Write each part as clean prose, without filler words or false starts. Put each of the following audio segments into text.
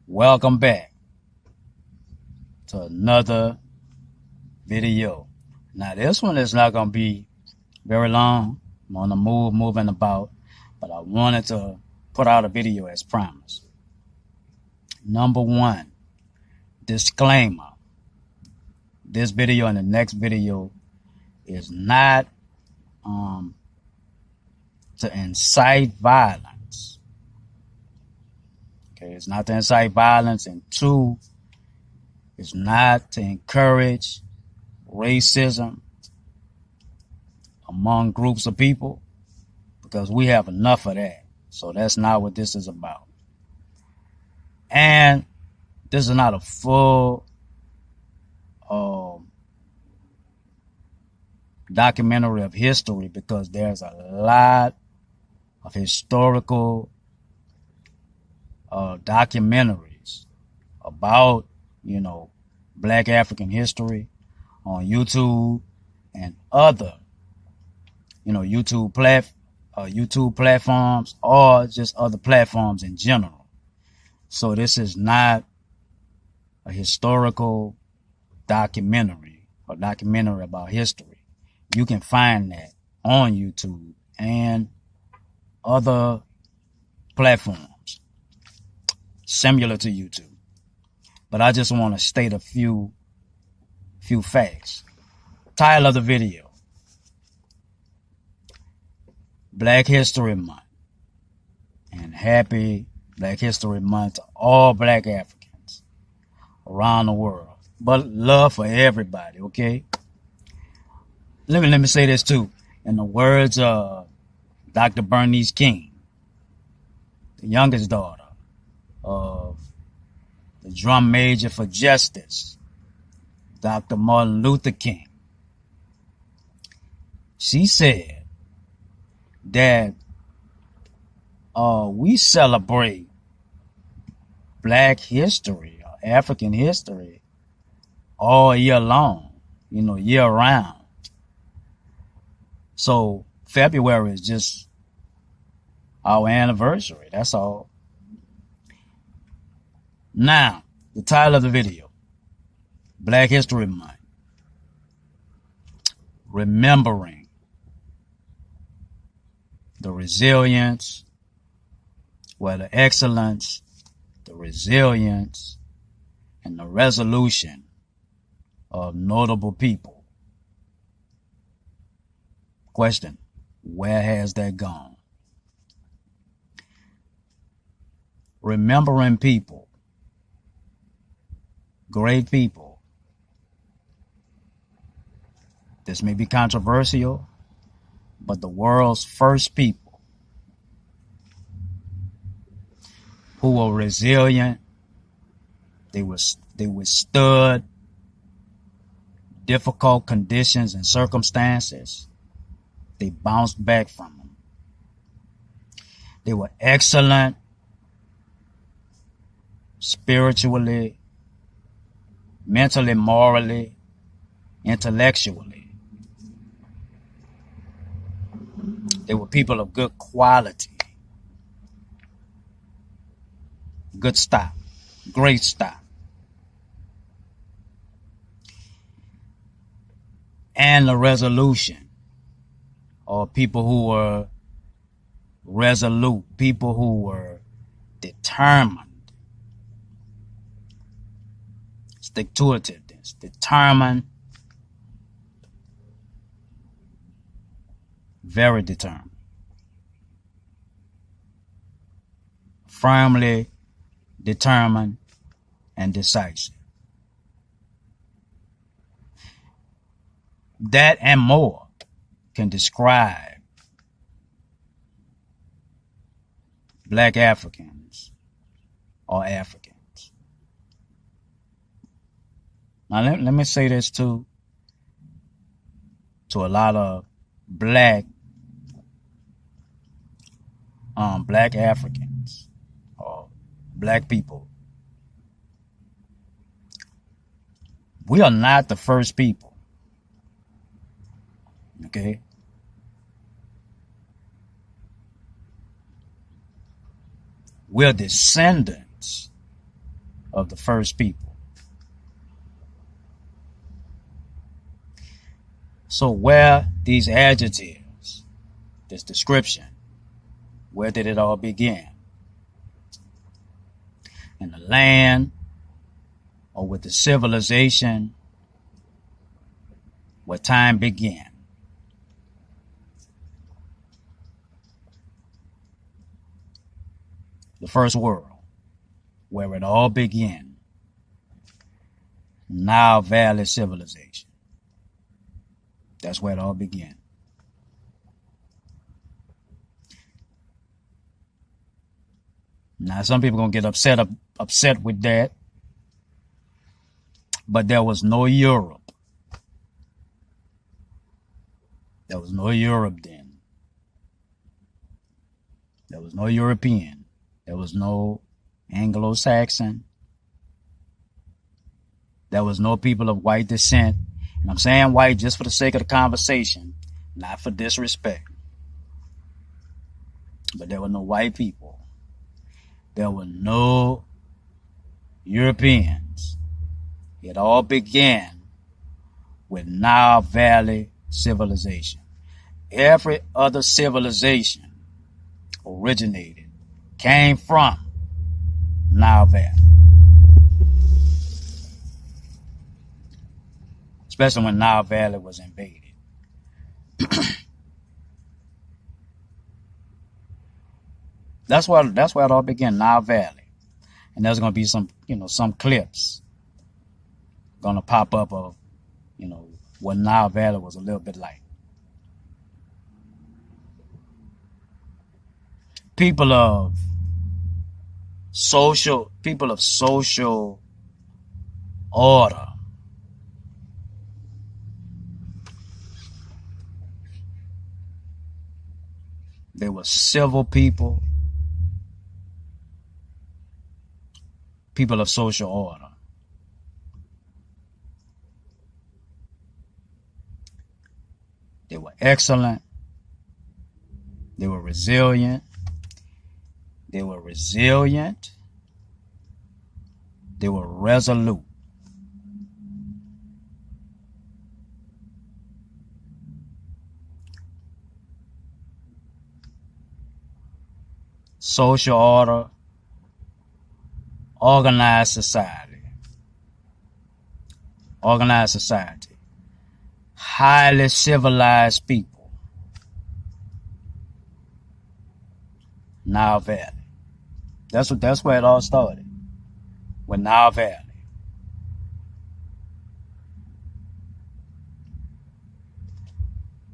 Welcome back to another video. Now this one is not going to be very long. I'm on the moving about, but I wanted to put out a video as promised. Number one, disclaimer. This video and the next video is not to incite violence. Okay, it's not to incite violence, and two, it's not to encourage racism among groups of people, because we have enough of that. So that's not what this is about. And this is not a full documentary of history, because there's a lot of historical documentaries about, Black African history on YouTube and other, YouTube platforms, or just other platforms in general. So this is not a historical documentary or documentary about history. You can find that on YouTube and other platforms similar to YouTube. But I just want to state a few facts. Title of the video: Black History Month. And happy Black History Month to all Black Africans around the world. But love for everybody, okay? Let me say this too. In the words of Dr. Bernice King, the youngest daughter of the drum major for justice, Dr. Martin Luther King, she said that we celebrate Black history or African history all year long, year round. So February is just our anniversary. That's all. Now, the title of the video: Black History Month. Remembering the resilience, the excellence, the resilience, and the resolution of notable people. Question: where has that gone? Remembering people, great people. This may be controversial, but the world's first people who were resilient, they withstood difficult conditions and circumstances. They bounced back from them. They were excellent spiritually, mentally, morally, intellectually. They were people of good quality, good stock, great stock. And the resolution, or people who were resolute, people who were determined, stick-to-itiveness, determined, very determined, firmly determined, and decisive. That and more can describe Black Africans or Africans. Now let me say this too, to a lot of Black Africans or Black people. We are not the first people. Okay? We're descendants of the first people. So where these adjectives, this description, where did it all begin? In the land or with the civilization where time began. The first world, where it all began. Nile Valley civilization. That's where it all began. Now, some people are going to get upset with that. But there was no Europe. There was no Europe then. There was no European. There was no Anglo-Saxon. There was no people of white descent. And I'm saying white just for the sake of the conversation, not for disrespect. But there were no white people. There were no Europeans. It all began with Nile Valley civilization. Every other civilization came from Nile Valley. Especially when Nile Valley was invaded. That's where it all began, Nile Valley. And there's going to be some clips going to pop up of, what Nile Valley was a little bit like. People of social order. They were civil people of social order. They were excellent. They were resilient. They were resolute. Social order, organized society, highly civilized people. Nile Valley. That's where it all started, with Nile Valley.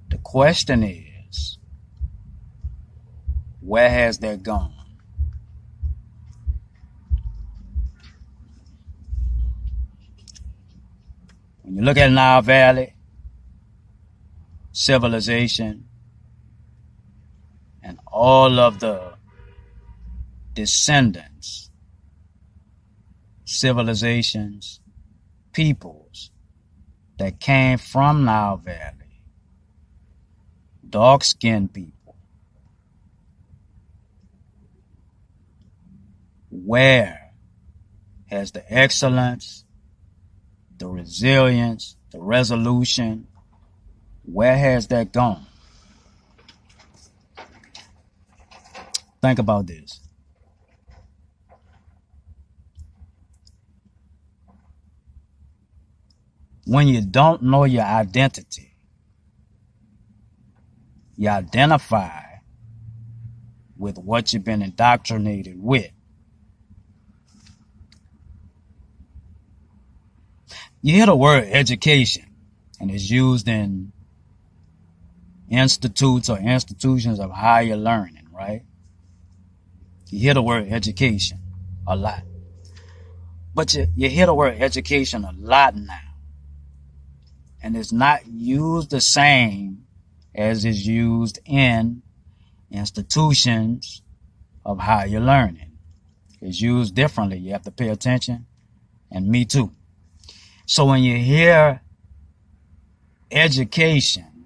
The question is, where has that gone? When you look at Nile Valley civilization and all of the descendants, civilizations, peoples that came from Nile Valley, dark-skinned people, where has the excellence, the resilience, the resolution, where has that gone? Think about this. When you don't know your identity, you identify with what you've been indoctrinated with. You hear the word education, and it's used in institutes or institutions of higher learning, right? You hear the word education a lot. But you hear the word education a lot now. And it's not used the same as is used in institutions of higher learning. It's used differently. You have to pay attention. And me too. So when you hear education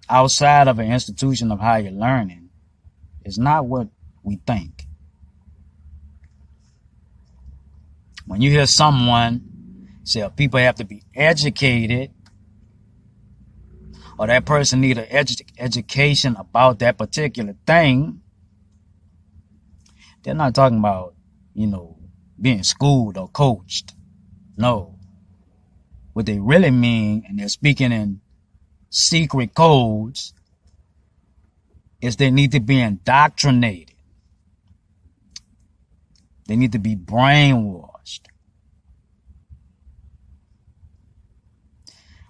outside of an institution of higher learning, it's not what we think. When you hear someone say people have to be educated, or that person need an education about that particular thing, they're not talking about, being schooled or coached. No. What they really mean, and they're speaking in secret codes, is they need to be indoctrinated. They need to be brainwashed.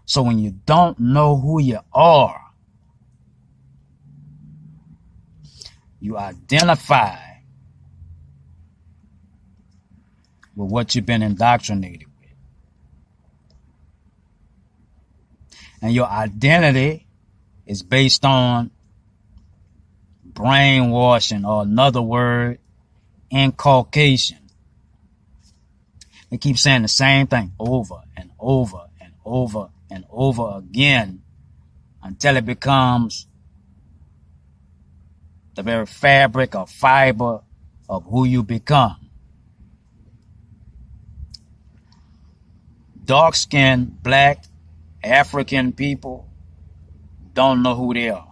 So when you don't know who you are, you identify with what you've been indoctrinated with. And your identity is based on brainwashing, or another word, inculcation. They keep saying the same thing over and over and over and over again until it becomes the very fabric or fiber of who you become. Dark-skinned, black, African people don't know who they are.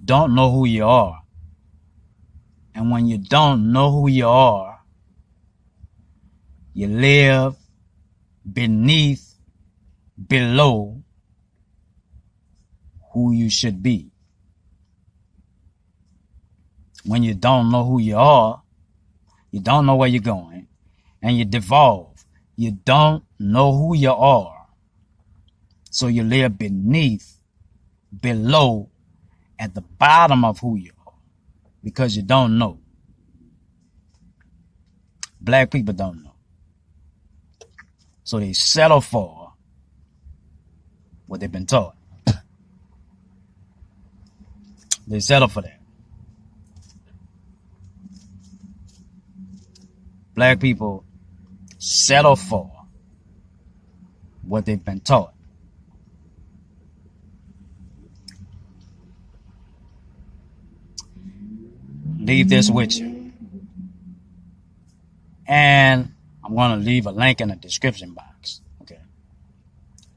Don't know who you are. And when you don't know who you are, you live beneath, below who you should be. When you don't know who you are, you don't know where you're going, and you devolve. You don't know who you are, so you live beneath, below, at the bottom of who you are, because you don't know. Black people don't know. So they settle for what they've been taught. They settle for that. Black people settle for what they've been taught. Leave this with you. And I'm going to leave a link in the description box. Okay.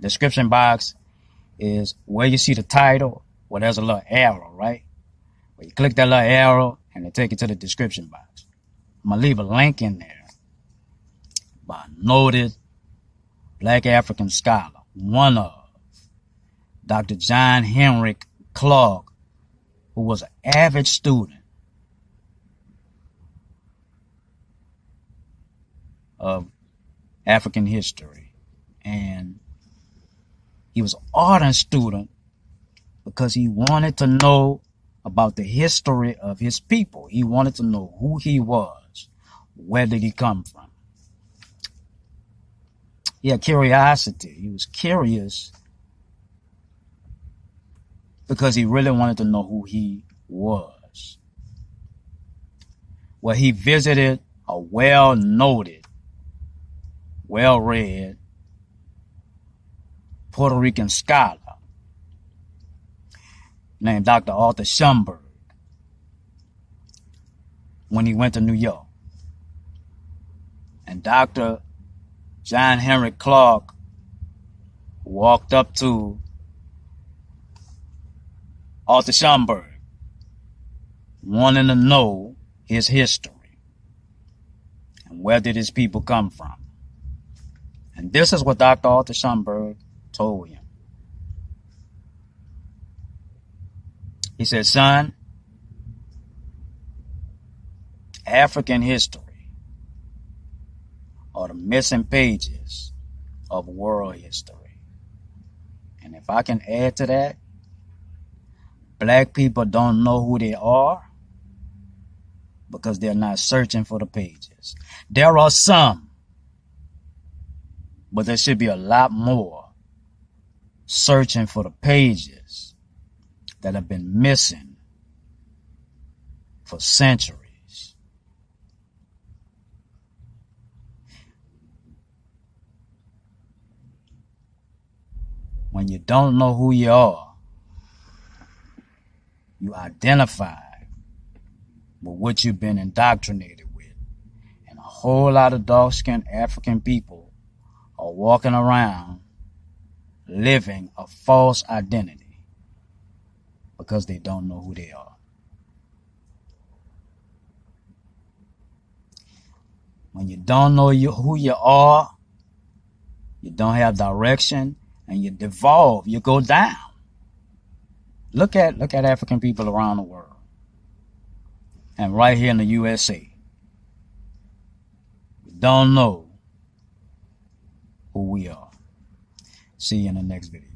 Description box is where you see the title, where there's a little arrow, right? Where you click that little arrow and it take you to the description box. I'm going to leave a link in there by a noted black African scholar, one of Dr. John Henrik Clarke, who was an avid student of African history. And he was an ardent student because he wanted to know about the history of his people. He wanted to know who he was. Where did he come from? He had curiosity. He was curious because he really wanted to know who he was. Well, he visited a well-noted, well-read Puerto Rican scholar named Dr. Arthur Schomburg when he went to New York. And Dr. John Henrik Clarke walked up to Arthur Schomburg, wanting to know his history and where did his people come from. And this is what Dr. Arthur Schomburg told him. He said, son, African history are the missing pages of world history. And if I can add to that, black people don't know who they are because they're not searching for the pages. There are some, but there should be a lot more searching for the pages that have been missing for centuries. When you don't know who you are, you you identify with what you've been indoctrinated with. And a whole lot of dark-skinned African people are walking around living a false identity because they don't know who they are. When you don't know who you are, you don't have direction, and you devolve, you go down. Look at African people around the world. And right here in the USA. We don't know who we are. See you in the next video.